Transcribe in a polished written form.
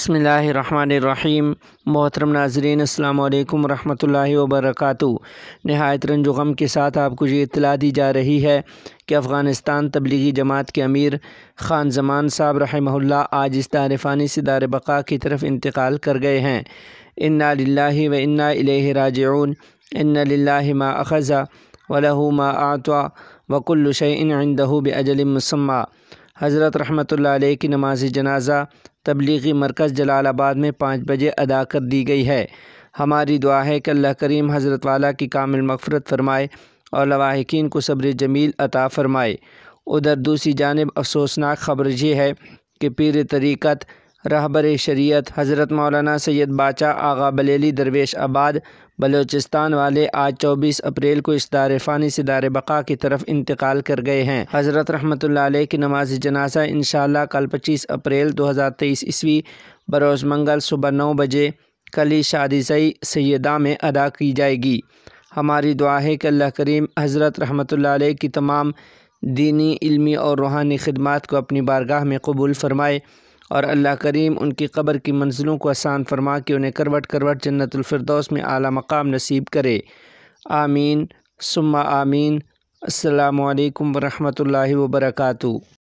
بسم اللہ الرحمن الرحیم۔ محترم ناظرین، السلام علیکم ورحمۃ اللہ وبرکاتہ۔ نہایت رنج و غم کے ساتھ آپ کو یہ اطلاع دی جا رہی ہے کہ افغانستان تبلیغی جماعت کے امیر خان زمان صاحب رحمہ اللہ آج اس دار فانی سے دار بقا کی طرف انتقال کر گئے ہیں۔ انا للہ و انا الیہ راجعون۔ ان للہ ما اخذ ولہ ما اعطى وکل شیء عندہ باجل مسمی۔ حضرت رحمۃ اللہ علیہ کی نماز جنازہ تبلیغی مرکز جلال آباد میں 5 بجے ادا کر دی گئی ہے۔ ہماری دعا ہے کہ اللہ کریم حضرت والا کی کامل مغفرت فرمائے اور لواحقین کو صبر جمیل عطا فرمائے۔ ادھر دوسری جانب افسوسناک خبر یہ ہے کہ پیر طریقت رہبر شریعت حضرت مولانا سید باچا آغا بلیلی درویش آباد بلوچستان والے آج 24 اپریل کو اس دار فانی سے دار بقا کی طرف انتقال کر گئے ہیں۔ حضرت رحمۃ اللہ علیہ کی نماز جنازہ انشاءاللہ کل 25 اپریل 2023 عیسوی بروز منگل صبح 9 بجے کلی شادی زئی سیدہ میں ادا کی جائے گی۔ ہماری دعا ہے کہ اللہ کریم حضرت رحمۃ اللہ علیہ کی تمام دینی، علمی اور روحانی خدمات کو اپنی بارگاہ میں قبول فرمائے اور اللہ کریم ان کی قبر کی منزلوں کو آسان فرما کے انہیں کروٹ کروٹ جنت الفردوس میں اعلیٰ مقام نصیب کرے۔ آمین ثم آمین۔ السلام علیکم ورحمۃ اللہ وبرکاتہ۔